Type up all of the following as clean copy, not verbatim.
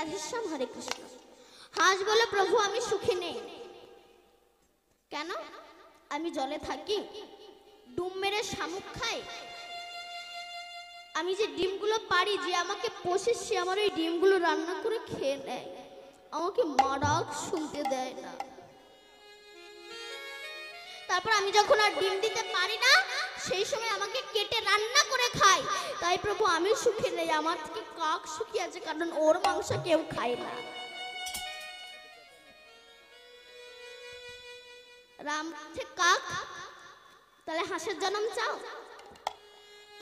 রাধেশ্যাম হরে কৃষ্ণ। হাঁস বলে প্রভু আমি সুখে নেই। কেন? আমি জলে থাকি, ডুব মেরে শামুক খাই, আমি যে ডিমগুলো পারি, যে আমাকে পোষে সে আমার ওই ডিমগুলো রান্না করে খেয়ে নেয়, আমাকে মারাক শুনতে দেয় না। তারপর আমি যখন আর ডিম দিতে পারি না, সেই সময় আমাকে কেটে রান্না করে খাই। তাই প্রভু আমি সুখে নেই, আমার থেকে কাক সুখী আছে, কারণ ওর মাংস কেউ খায় না। রাম কাক, তাহলে হাঁসের জন্ম চাও?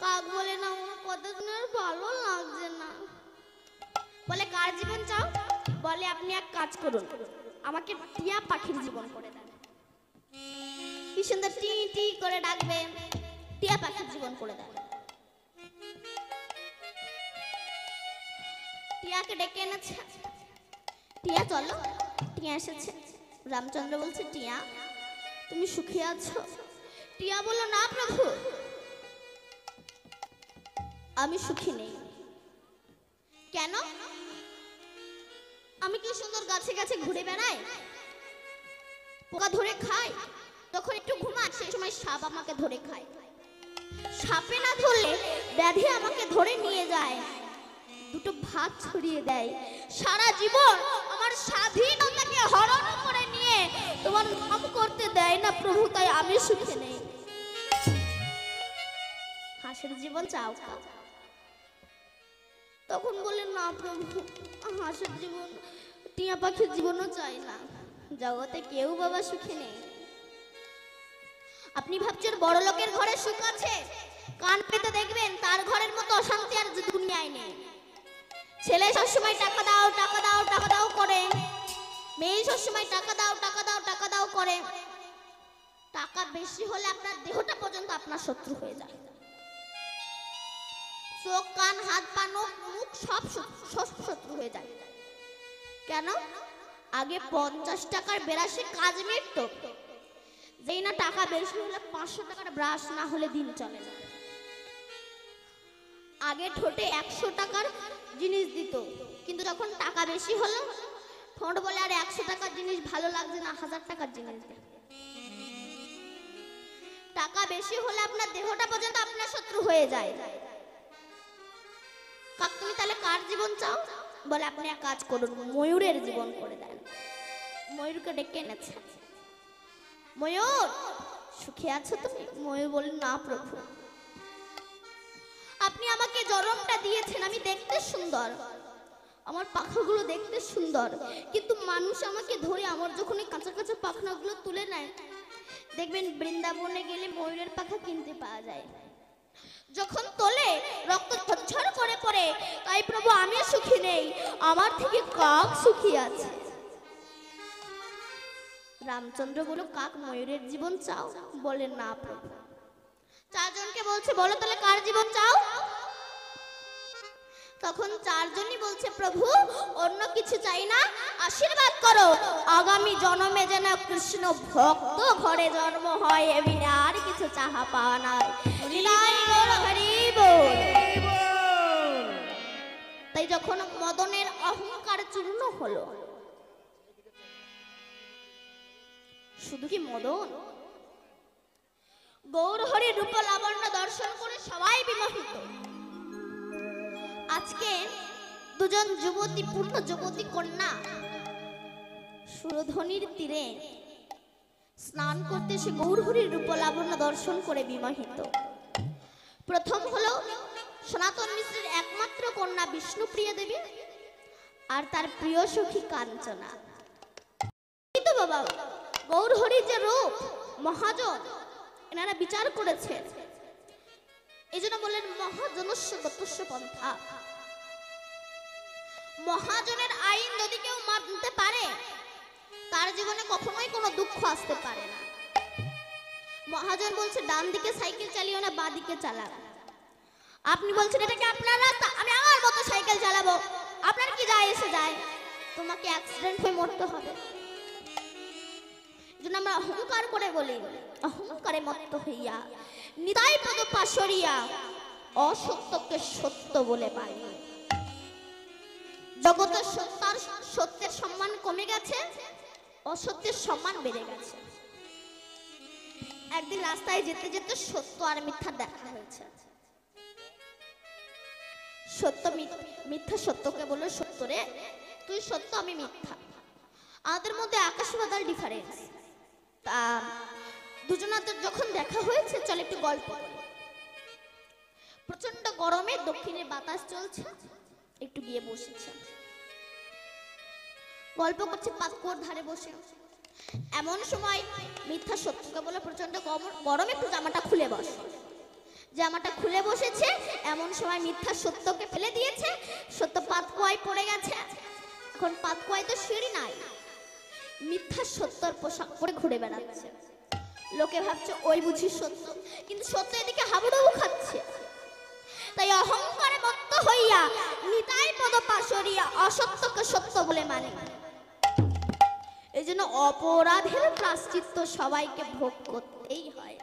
কাক বলে না, আমার কথা শুনে ভালো লাগছে না। বলে কার জীবন চাও? বলে আপনি এক কাজ করুন, আমাকে টিয়া পাখির জীবন করে দেন। কি সুন্দর টি টি করে ডাকবে, টিয়া পাখির জীবন করে দেন। টিয়াকে ডেকে এনেছে, টিয়া চলো। টিয়া এসেছে, রামচন্দ্র বলছে টিয়া তুমি সুখী আছো? টিয়া বলল না প্রভু, আমি সুখী নেই। কেন? আমি কি সুন্দর গাছে গাছে ঘুরে বেড়াই, পোকা ধরে খাই, তখন একটু ঘুমাই, সেই সময় সাপ আমাকে ধরে খায়। সাপে না ধরলে ব্যাধি আমাকে ধরে নিয়ে যায়, দুটো ভাত ছড়িয়ে দেয়। সারা জীবন আমার স্বাধীনতাকে হরণ করে নিয়ে তোমার নাম করতে দেয় না প্রভু, তাই আমি সুখে নেই। হাঁসের জীবন চাও? তখন বললেন না প্রভু, হাঁসের জীবন, টিয়া পাখির জীবনও চাই না, জগতে কেউ বাবা সুখে নেই। আপনি ভাবছেন বড় লোকের ঘরে সুখ আছে, কান পেতে দেখবেন তার ঘরের মতো অশান্তি আর দুনিয়ায় নেই। ছেলে সবসময় টাকা দাও টাকা দাও টাকা দাও করে, মেয়ে সবসময় টাকা দাও টাকা দাও টাকা দাও করে। টাকা বেশি হলে আপনার দেহটা পর্যন্ত আপনার শত্রু হয়ে যায়। চোখ কান হাত পা মুখ সব শত্রু হয়ে যায়। কেন? আগে 50 টাকার ব্রাশে কাজ মিটত, যেই না টাকা বেশি হলে 500 টাকার ব্রাশ না হলে দিন চলে না। আগে ঠোঁটে 100 টাকার জিনিস দিত, কিন্তু যখন টাকা বেশি হলো ঠোঁট বলে আর 100 টাকার জিনিস ভালো লাগছে না, 1000 টাকার জিনিস দে। টাকা বেশি হলে আপনার দেহটা পর্যন্ত আপনার শত্রু হয়ে যায়। কাক তুমি তাহলে কার জীবন চাও? বলে আপনি এক কাজ করুন, ময়ূরের জীবন করে দেন। ময়ূরকে ডেকে এনেছে, ময়ূর সুখে আছো তুমি? ময়ূর বলে না প্রভু, আপনি আমাকে জন্মটা দিয়েছেন, আমি দেখতে সুন্দর, আমার পাখাগুলো দেখতে সুন্দর, কিন্তু মানুষ আমাকে ধরে আমার যখন এই কাঁচা কাঁচা পাখনাগুলো তুলে নেয়, দেখবেন বৃন্দাবনে গেলে ময়ূরের পাখা কিনতে পাওয়া যায়, যখন তোলে রক্ত ঝরঝর করে পড়ে। তাই প্রভু আমি সুখী নেই, আমার থেকে কাক সুখী আছে। রামচন্দ্র বলল কাক ময়ূরের জীবন চাও? বলে না প্রভু। চারজনকে বলছে বলো তাহলে কার জীবন চাও? তখন চারজনই বলছে প্রভু অন্য কিছু চাই না, আশীর্বাদ করো আগামী জন্মে যেন কৃষ্ণ ভক্ত ঘরে জন্ম হয়, এমনি আর কিছু চাহা পাওয়া নাই। তাই যখন মদনের অহংকার চূর্ণ হলো, শুধু কি মদন, গৌর হরির রূপ লাবণ্য দর্শন করে সবাই বিমোহিত। আজকে দুজন যুবতী, পূর্ণ যুবতী কন্যা সুরধনির তীরে স্নান করতে এসে গৌর হরির রূপ লাবণ্য দর্শন করে বিমোহিত। প্রথম হলো সনাতন মিশ্রের একমাত্র কন্যা বিষ্ণুপ্রিয়া দেবী আর তার প্রিয় সখী কাঞ্চনা। বাবা গৌর হরির যে রূপ মহাজন, এনারা বিচার করেছেন, এই জন্য বললেন মহাজনস্য গতস্য পন্থা। মহাজনের আইন যদি কেউ মানতে পারে তার জীবনে কখনোই কোনো দুঃখ আসতে পারে না। মহাজন বলছে ডান দিকে সাইকেল চালিও না, বাঁ দিকে চালাও। আপনি বলছেন এটা কি আপনার রাস্তা, আমি আমার মতো সাইকেল চালাবো, আপনার কি যায় এসে যায়? তোমাকে অ্যাক্সিডেন্ট হয়ে মরতে হবে। জন্য আমরা অহংকার করে বলি, অহংকারে মত্ত হইয়া নিতাই পদ পাশরিয়া অসত্যকে সত্য বলে পাই। জগতে সত্যের সম্মান কমে গেছে, অসত্যের সম্মান বেড়ে গেছে। একদিন রাস্তায় যেতে যেতে সত্য আর মিথ্যা দেখা হয়েছে। সত্য মিথ্যা সত্যকে বলল, সত্য রে তুই সত্য আমি মিথ্যা, আমাদের মধ্যে আকাশ পাতাল ডিফারেন্স। তা দুজনাদের যখন দেখা হয়েছে চল একটু গল্প করি। প্রচন্ড গরমে দক্ষিণে বাতাস চলছে, একটু গিয়ে বসেছে, গল্প করছে পাতকুয়োর ধারে বসে। এমন সময় মিথ্যা সত্যকে বলে, প্রচন্ড গরম একটু জামাটা খুলে বস। জামাটা খুলে বসেছে, এমন সময় মিথ্যা সত্যকে ফেলে দিয়েছে, সত্য পাতকুয়ায় পড়ে গেছে। এখন পাতকুয়ায় তো সিঁড়ি নাই, মিথ্যা সত্যর পোশাক পরে ঘুরে বেড়াচ্ছে। লোকে ভাবছে ওই বুঝি সত্য, কিন্তু সত্য এদিকে হাবুডুবু খাচ্ছে। তাই অহংকারে মত্ত হইয়া নিতাই পদ পাশরিয়া অসত্যকে সত্য বলে মানে। এই জন্য অপরাধের প্রায়শ্চিত্ত সবাইকে ভোগ করতেই হয়।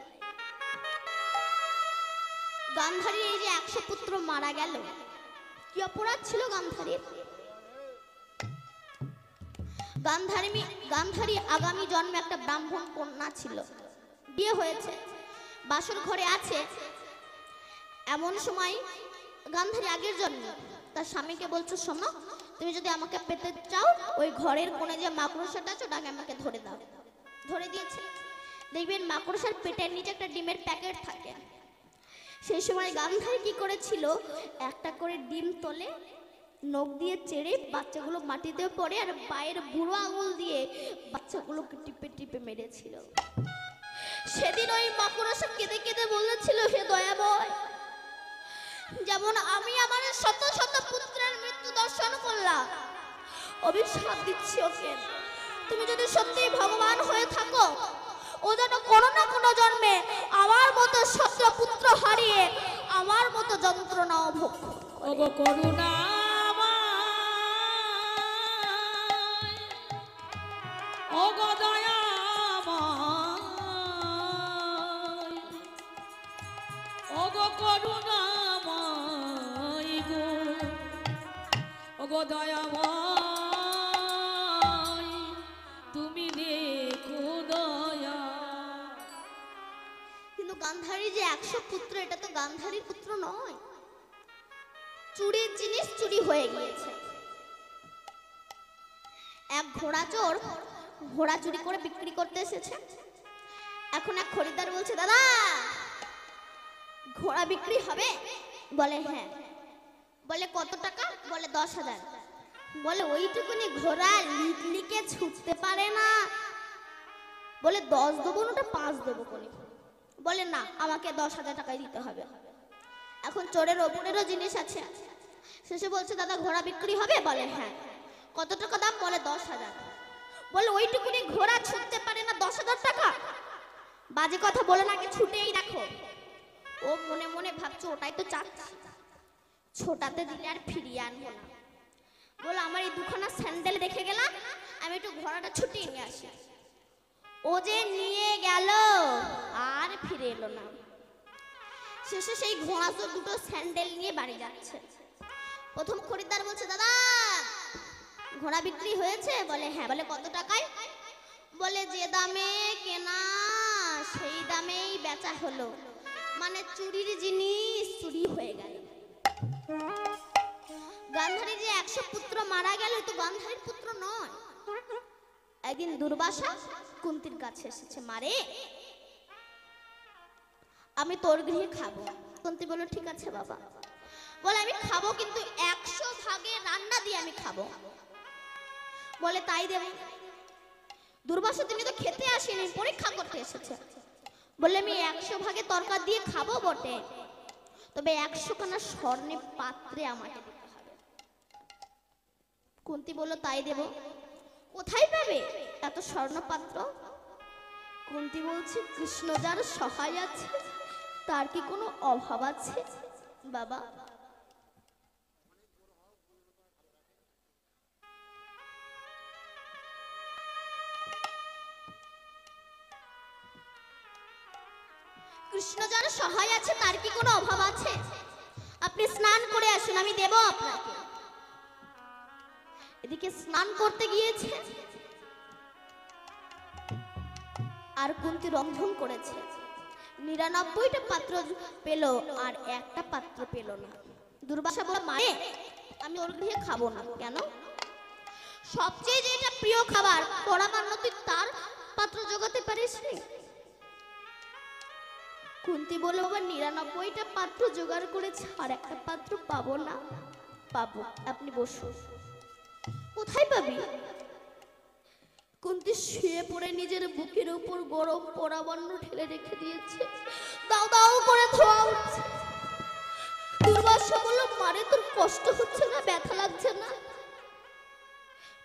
গান্ধারীর এই যে 100 পুত্র মারা গেল, কি অপরাধ ছিল গান্ধারীর? গান্ধারী আগামী জন্মে একটা ব্রাহ্মণ কন্যা ছিল, বিয়ে হয়েছে, বাসর ঘরে আছে। এমন সময় গান্ধারী আগের জন্মে তার স্বামীকে বলছো, শোনো তুমি যদি আমাকে পেতে চাও ওই ঘরের কোণে যে মাকড়সাটা আছে ওটাকে আমাকে ধরে দাও। ধরে দিয়েছে। দেখবেন মাকড়সার পেটের নিচে একটা ডিমের প্যাকেট থাকে। সেই সময় গান্ধারী কি করেছিল, একটা করে ডিম তোলে, নখ দিয়ে চেড়ে বাচ্চাগুলো মাটিতে পড়ে আর পায়ের বুড়ো আঙুল দিয়ে বাচ্চাগুলোকে টিপে টিপে মেরেছিল। সেদিন ওই মাকড়সা কেঁদে কেঁদে বলেছিল, হে দয়াময়, যেমন আমি আমার শত শত পুত্রের মৃত্যু দর্শন করলাম, অভিশাপ দিচ্ছি ওকে, তুমি যদি সত্যি ভগবান হয়ে থাকো, ও যেন কোনো না কোনো জন্মে আমার মতো শত পুত্র হারিয়ে আমার মতো যন্ত্রণা ভোগ করে। করুণা তুমি দেখো দয়া। কিন্তু গান্ধারীর যে 100 পুত্র, এটা তো গান্ধারীর পুত্র নয়, চুরির জিনিস চুরি হয়ে গিয়েছে। এক ঘোড়া চোর ঘোড়া চুরি করে বিক্রি করতে এসেছে। এখন এক খরিদ্দার বলছে, দাদা ঘোড়া বিক্রি হবে? বলে হ্যাঁ। বলে কত টাকা? বলে 10,000। বলে ওইটুকুনি ঘোড়া লিকে ছুটতে পারে না। বলে 10 দেবো না 5 দেবো কোনে? বলে না, আমাকে 10,000 টাকাই দিতে হবে। এখন চোরের ওপরেরও জিনিস আছে। শেষে বলছে, দাদা ঘোড়া বিক্রি হবে? বলে হ্যাঁ। কত টাকা দাম? বলে 10,000। বলে ওইটুকুনি ঘোড়া ছুটতে পারে না, 10,000 টাকা? বাজে কথা বলে না, আগে ছুটেই রাখো। ও মনে মনে ভাবছে ওটাই তো চাচ্ছি, ছোটাতে দিলে আর ফিরিয়ে আনবো না। বলে আমার এই দুখানা স্যান্ডেল দেখে গেলাম, আমি একটু ঘোড়াটা ছুটিয়ে নিয়ে আসি। ও যে নিয়ে গেল আর ফিরে এলো না। শেষে সেই ঘোড়া তো দুটো স্যান্ডেল নিয়ে বাড়ি যাচ্ছে। প্রথম খরিদ্দার বলছে, দাদা ঘোড়া বিক্রি হয়েছে? বলে হ্যাঁ। বলে কত টাকায়? বলে যে দামে কেনা সেই দামেই বেচা হলো, মানে চুরির জিনিস চুরি হয়ে গেল। গান্ধারী যে 100 পুত্র মারা গেল, তো গান্ধারীর পুত্র নয়। একদিন দুর্বাসা কুন্তির কাছে এসেছে, মারে আমি তোর গৃহে খাবো। কুন্তি বলল ঠিক আছে বাবা। বলে আমি খাবো, কিন্তু 100 ভাগে রান্না দিয়ে আমি খাবো। বলে তাই দেব। দুর্বাসা তিনি তো খেতে আসেনি, পরীক্ষা করতে এসেছে। বলে আমি 100 ভাগে তরকারি দিয়ে খাবো বটে, তবে 100 খানা স্বর্ণের পাত্রে আমাকে দিতে হবে। কুন্তি বলল তাই দেব। কোথায় পাবে এত স্বর্ণ পাত্র? কুন্তি বলছে, কৃষ্ণ যার সহায় আছে তার কি কোনো অভাব আছে বাবা? কৃষ্ণ যার সহায় আছে তার কি কোনো অভাব আছে? আপনি স্নান করে আসুন, আমি দেব আপনাকে। এদিকে স্নান করতে গিয়েছে আর কুন্তী রন্ধন করেছে। 99টা পাত্র পেল আর একটা পাত্র পেল না। দুর্বাসা বলে, মায়ে আমি ওর গৃহে খাবো না। কেন? সবচেয়ে যেটা প্রিয় খাবার পরামান্য তুই তার পাত্র জোগাতে পারিস নি? কুন্তী বলে, বাবা 99টা পাত্র জোগাড় করেছে আর একটা পাত্র পাবো না। পাবো, আপনি বসুন। কোথায় পাবি? কুন্তী শুয়ে পড়ে নিজের বুকের উপর গরম পরামান্য ঢেলে রেখে দিয়েছে, দাও দাও করে ধোয়া উঠছে। দুর্বাসা বলল, মারে তোর কষ্ট হচ্ছে না, ব্যথা লাগছে না?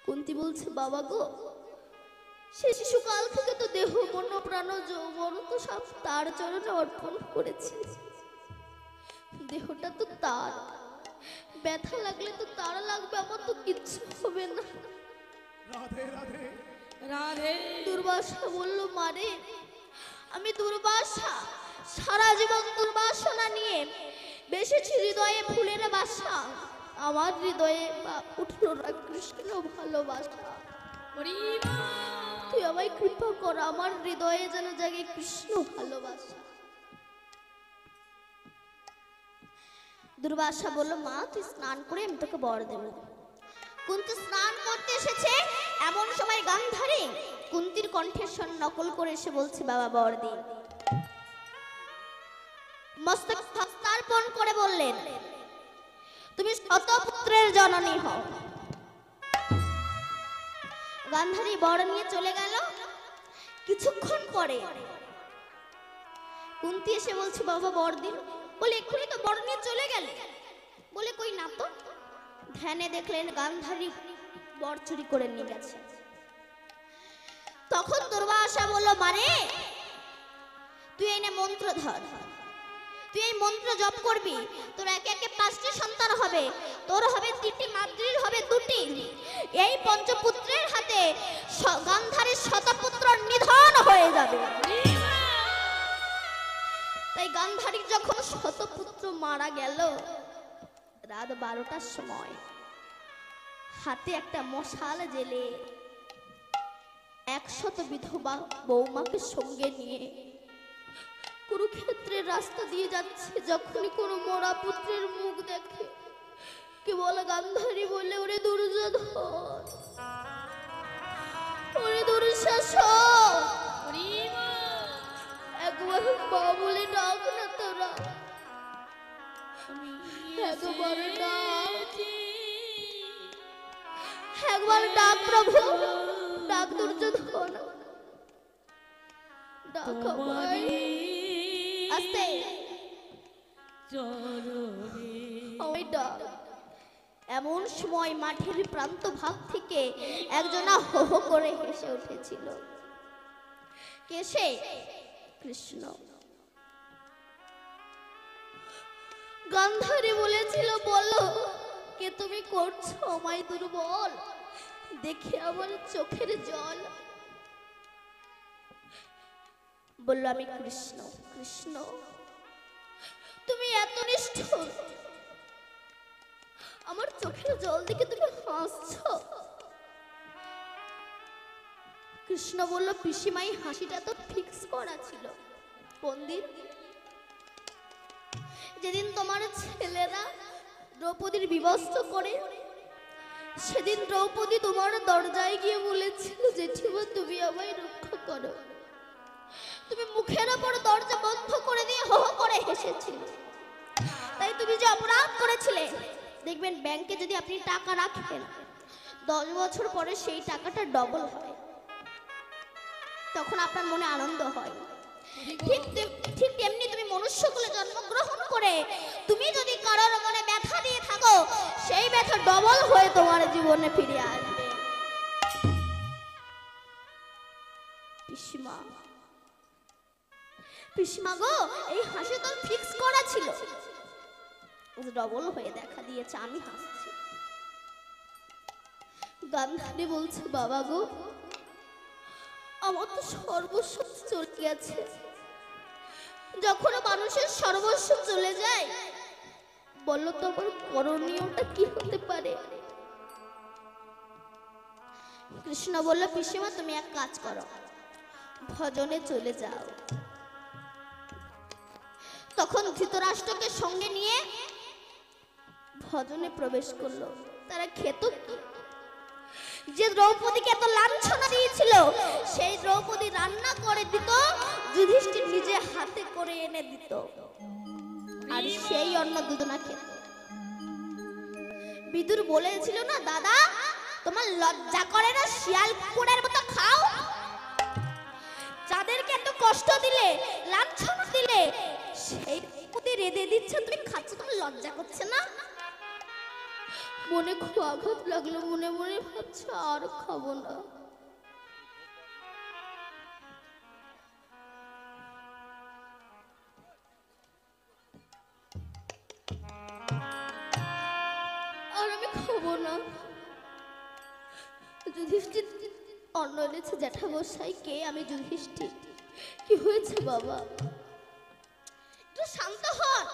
কুন্তী বলছে, বাবা গো, সে শিশুকাল থেকে তো দেহ মন প্রাণ যৌবন তো সব তার চরণে অর্পণ করেছি। দেহটা তো তার, ব্যথা লাগলে তো তার লাগবে, আমার তো কিচ্ছু হবে না। রাধে রাধে রাধে। দুর্বাসা বলল, মারে আমি দুর্বাসা সারা জীবন দুর্বাসনা নিয়ে বেসেছি হৃদয়ে ফুলের বাসা। আমার হৃদয়ে উঠল না কৃষ্ণ ভালোবাসা। তুই আমায় কৃপা কর, আমার হৃদয়ে যেন জাগে কৃষ্ণ ভালোবাসা। দুর্বাসা বলল, মা তুই স্নান করে আমি তোকে বর দেব। কুন্তী স্নান করতে এসেছে, এমন সময় গান্ধারী কুন্তীর কণ্ঠস্বর নকল করে এসে বলছে, বাবা বর দিন। মস্তক হস্তার্পণ করে বললেন, তুমি শতপুত্রের জননী হও। গান্ধারী বর নিয়ে চলে গেল। কিছুক্ষণ পরে কুন্তী এসে বলছে, বাবা বর দিন। বলে, এক্ষুনি তো বর নিয়ে চলে গেলে। বলে, কই না তো। ধ্যানে দেখলেন গান্ধারী বর চুরি করে নিয়ে গেছে। তখন দুর্বাসা বলল, মারে তুই এনে মন্ত্র ধর, তুই এই মন্ত্র জপ করবি, তোর একে একে 5টি সন্তান হবে, তোর হবে 3টি, মাদ্রির হবে 2টি। এই পঞ্চপুত্রের হাতে গান্ধারীর শতপুত্র নিধন হয়ে যাবে। তাই গান্ধারীর যখন শতপুত্র মারা গেল, রাত 12টার সময় হাতে একটা মশাল জেলে 100 বিধবা বৌমাকে সঙ্গে নিয়ে কুরুক্ষেত্রের রাস্তা দিয়ে যাচ্ছে। যখনই কোনো মরা পুত্রের মুখ দেখে কি বলে গান্ধারী বলে, ওরে দুর্যোধন, ওরে দুঃশাসন, একবার মা বলে ডাক না তোরা, একবার ডাক, একবার ডাক প্রভু, ডাক দুর্যোধন, ডাক আমায়। আস্তে এমন সময় মাঠের প্রান্ত ভাগ থেকে একজনা হো হো করে হেসে উঠেছিল। কে সে? কৃষ্ণ। গান্ধারী বলেছিল, বলো কে তুমি করছো আমায় দুর্বল, দেখে আমার চোখের জল। বলল, আমি কৃষ্ণ। কৃষ্ণ, তুমি এত নিষ্ঠুর, আমার চোখের জল দেখে তুমি হাসছো। কৃষ্ণ বলল, পিসিমাই হাসিটা তো ফিক্স করা ছিল। কোন দিন? যেদিন তোমার ছেলেরা দ্রৌপদীর বিবস্ত্র করে, সেদিন দ্রৌপদী তোমার দরজায় গিয়ে বলেছিল, জেঠিমা তুমি আমায় রক্ষা করো। তুমি মুখের ওপর দরজা বন্ধ করে দিয়ে হো হো করে হেসেছিলে। তাই তুমি যে অপরাধ করেছিলে, দেখবেন ব্যাংকে যদি আপনি টাকা রাখেন 10 বছর পরে সেই টাকাটা ডবল হয়, তখন আপনার মনে আনন্দ হয়। ঠিক তেমনি তুমি মনুষ্যকুলে জন্মগ্রহণ করে তুমি যদি কারোর মনে ব্যথা দিয়ে থাকো, সেই ব্যথা ডবল হয়ে তোমার জীবনে ফিরে আসবে। পিসিমা, পিসিমা গো, এই হাসি তো ফিক্স করা ছিল, ডবল হয়ে দেখা দিয়েছে, আমি হাসছি। গান্ধারী বলছে, বাবা গো, আমার তো সর্বস্ব চলে গেছে। যখন মানুষের সর্বস্ব চলে যায়, বললো তো আমার করণীয়টা কি হতে পারে? কৃষ্ণ বলল, পিসিমা তুমি এক কাজ করো, ভজনে চলে যাও। তখন ধৃতরাষ্ট্রকে সঙ্গে নিয়ে ভজনে প্রবেশ করলো। তারা খেত কি? যে দ্রৌপদীকে এত লাঞ্ছনা দিয়েছিল সেই দ্রৌপদী রান্না করে দিত, যুধিষ্ঠির নিজে হাতে করে এনে দিত, আর সেই অন্ন দুজনা খেত। বিদুর বলেছিল না, দাদা তোমার লজ্জা করে না? শিয়াল কুকুরের মতো খাও। যাদেরকে এত কষ্ট দিলে, লাঞ্ছনা দিলে, সেই দ্রৌপদী রেঁধে দিচ্ছে, তুমি খাচ্ছ, তোমার লজ্জা করছে না? মনে খুব আঘাত লাগলো, মনে মনে ভাবছে আর খাবো না। আর আমি খাবো না। যুধিষ্ঠির অন্ন এনেছে জ্যাঠামশাই। কে? আমি যুধিষ্ঠির। কি হয়েছে বাবা? একটু শান্ত হন।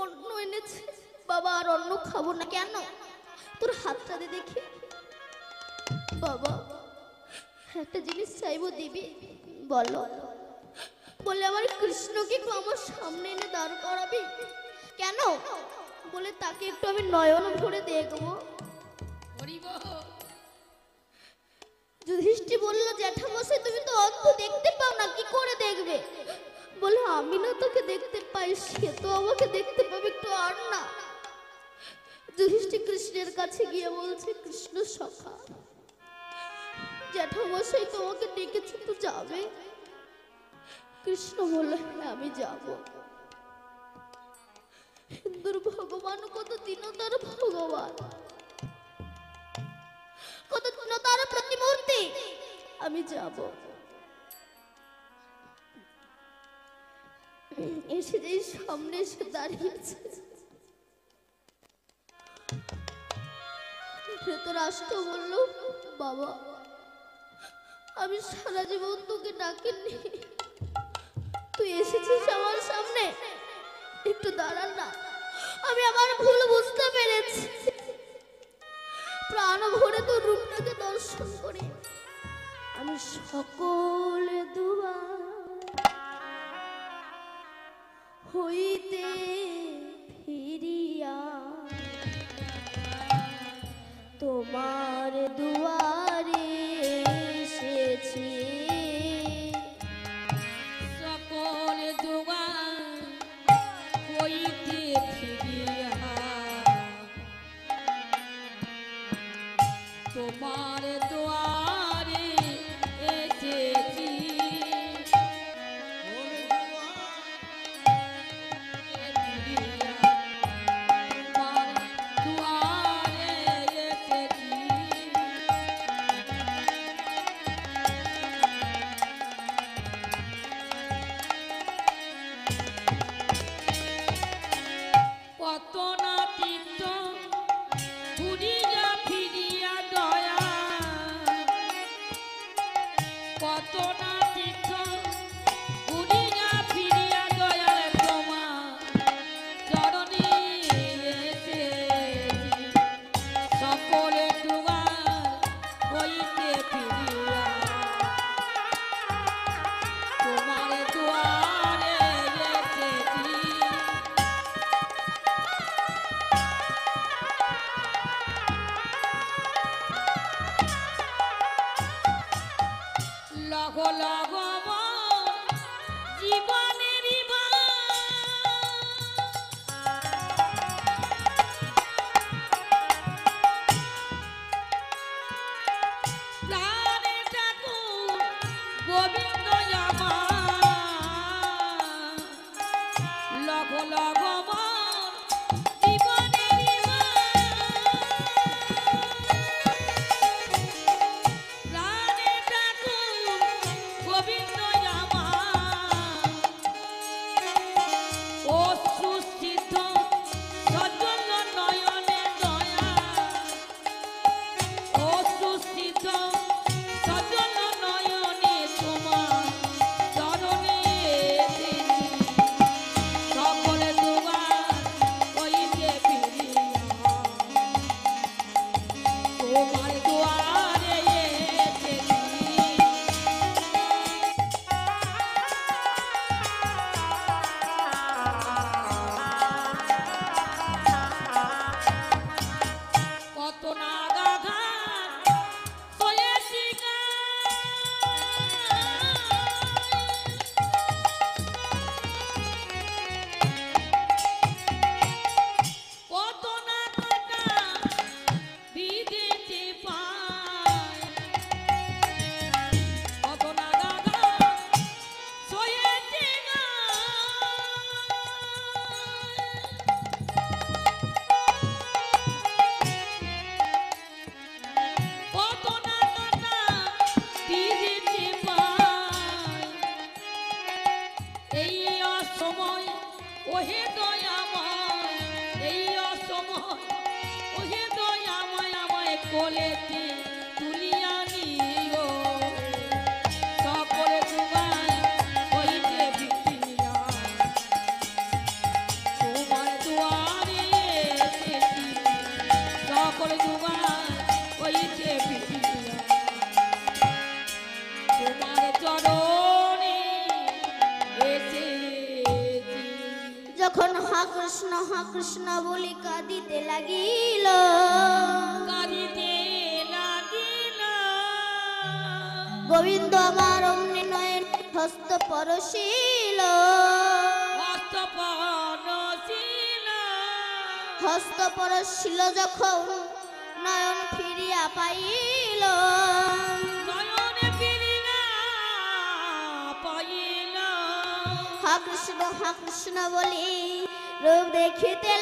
অন্ন এনেছে বাবা, আর অন্ন খাবো না। কেন? তোর হাতটা দে দেখি। বাবা একটা জিনিস চাইবো, দিবি? বলো। বলে আমার কৃষ্ণকে একটু আমার সামনে এনে দাঁড় করাবি। কেন? বলে তাকে একটু আমি নয়ন ভরে দেখবো। যুধিষ্ঠির বলল, জ্যাঠামশাই তুমি তো অন্ধ, দেখতে পাও না, কি করে দেখবে? বলে আমি না তোকে দেখতে পাই, সে তো আমাকে দেখতে পাবে, একটু আর না। যুধিষ্ঠির কৃষ্ণের কাছে গিয়ে বলছে, কৃষ্ণ সখা, জ্যাঠামশাই তোমাকে ডেকেছে, তো যাবে? কৃষ্ণ বলল, হ্যাঁ আমি যাব। হিন্দুর ভগবান কত দীনতার ভগবান, কত দীনতার প্রতিমূর্তি। আমি যাব। এসে যেই সামনে এসে দাঁড়িয়েছে, ধৃতরাষ্ট্র বলল, বাবা আমি সারা জীবন তোকে ডাকিনি, তুই এসেছিস আমার সামনে, একটু দাঁড়ান না, আমি আমার ভুল বুঝতে পেরেছি। প্রাণ ভরে তোর রূপটাকে দর্শন করে আমি সকল দুয়ার হইতে ফিরিয়া তোমার দুয়ারে এসেছি। সকল দুয়ার হইতে ফিরিয়া তোমার দুয়ারে এসেছি। কত না তীর্থ ঘুরিয়া ফিরিয়া দয়া, কত না তীর্থ ঘুরিয়া ফিরিয়া দয়াল তোমার চরণে এসেছি। সকলে দুয়ার হইতে ফিরিয়া তোমার দুয়ারে এসেছি। কোলেতে তুলিয়া নিও সকলে তোমার হইতে ভিড়িয়া তোমার দুয়ারে এসেছি সকলে তোমার হইতে ভিড়িয়া তোমার চরণে এসেছি। যখন হা কৃষ্ণ বলি কাঁদিতে লাগিল, কাঁদিতে লাগিল গোবিন্দ আমার অমনি নয়ন হস্ত পরশিল, হস্ত পরশিল যখন নয়ন ফিরিয়া পাইল, নয়নে ফিরিয়া পাইল হা কৃষ্ণ বলি রূপ দেখিতে